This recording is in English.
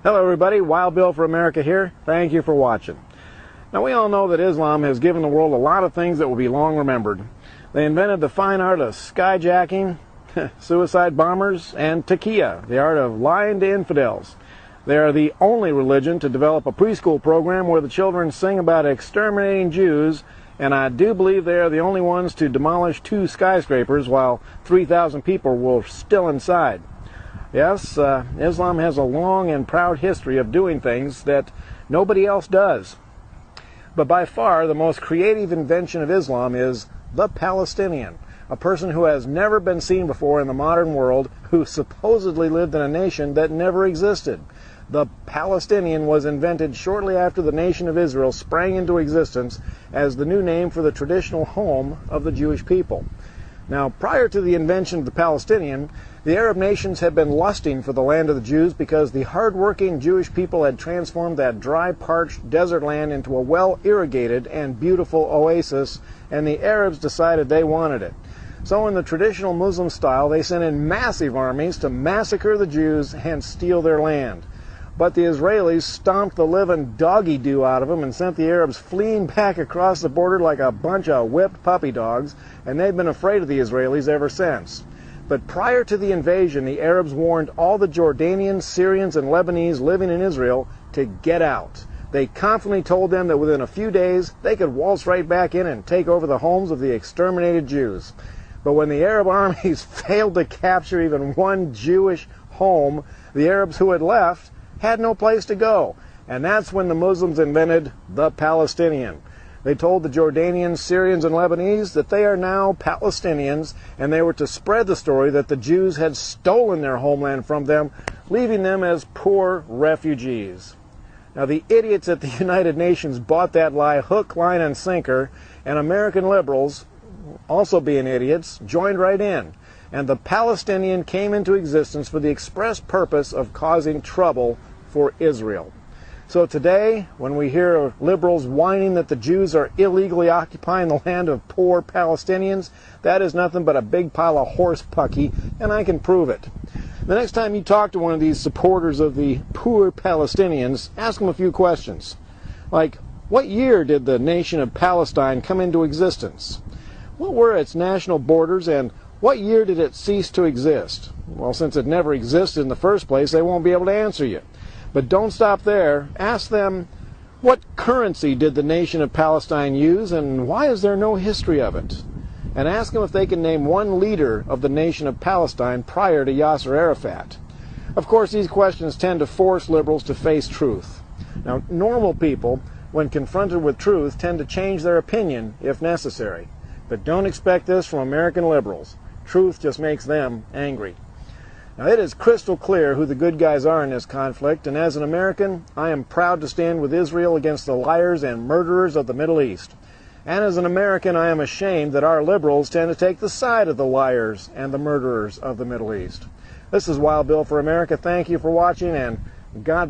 Hello everybody, Wild Bill for America here. Thank you for watching. Now we all know that Islam has given the world a lot of things that will be long remembered. They invented the fine art of skyjacking, suicide bombers, and taqiyya, the art of lying to infidels. They are the only religion to develop a preschool program where the children sing about exterminating Jews, and I do believe they are the only ones to demolish 2 skyscrapers while 3,000 people were still inside. Yes, Islam has a long and proud history of doing things that nobody else does. But by far the most creative invention of Islam is the Palestinian, a person who has never been seen before in the modern world, who supposedly lived in a nation that never existed. The Palestinian was invented shortly after the nation of Israel sprang into existence as the new name for the traditional home of the Jewish people. Now, prior to the invention of the Palestinian, the Arab nations had been lusting for the land of the Jews because the hard-working Jewish people had transformed that dry, parched desert land into a well-irrigated and beautiful oasis, and the Arabs decided they wanted it. So in the traditional Muslim style, they sent in massive armies to massacre the Jews and steal their land. But the Israelis stomped the living doggy-doo out of them and sent the Arabs fleeing back across the border like a bunch of whipped puppy dogs, and they've been afraid of the Israelis ever since. But prior to the invasion, the Arabs warned all the Jordanians, Syrians, and Lebanese living in Israel to get out. They confidently told them that within a few days they could waltz right back in and take over the homes of the exterminated Jews. But when the Arab armies failed to capture even one Jewish home, the Arabs who had left had no place to go. And that's when the Muslims invented the Palestinian. They told the Jordanians, Syrians, and Lebanese that they are now Palestinians, and they were to spread the story that the Jews had stolen their homeland from them, leaving them as poor refugees. Now, the idiots at the United Nations bought that lie hook, line, and sinker, and American liberals, also being idiots, joined right in. And the Palestinian came into existence for the express purpose of causing trouble for Israel. So today, when we hear liberals whining that the Jews are illegally occupying the land of poor Palestinians, that is nothing but a big pile of horse pucky, and I can prove it. The next time you talk to one of these supporters of the poor Palestinians, ask them a few questions. Like, what year did the nation of Palestine come into existence? What were its national borders, and what year did it cease to exist? Well, since it never existed in the first place, they won't be able to answer you. But don't stop there. Ask them, what currency did the nation of Palestine use, and why is there no history of it? And ask them if they can name one leader of the nation of Palestine prior to Yasser Arafat. Of course, these questions tend to force liberals to face truth. Now, normal people, when confronted with truth, tend to change their opinion if necessary. But don't expect this from American liberals. Truth just makes them angry. Now, it is crystal clear who the good guys are in this conflict, and as an American, I am proud to stand with Israel against the liars and murderers of the Middle East. And as an American, I am ashamed that our liberals tend to take the side of the liars and the murderers of the Middle East. This is Wild Bill for America. Thank you for watching, and God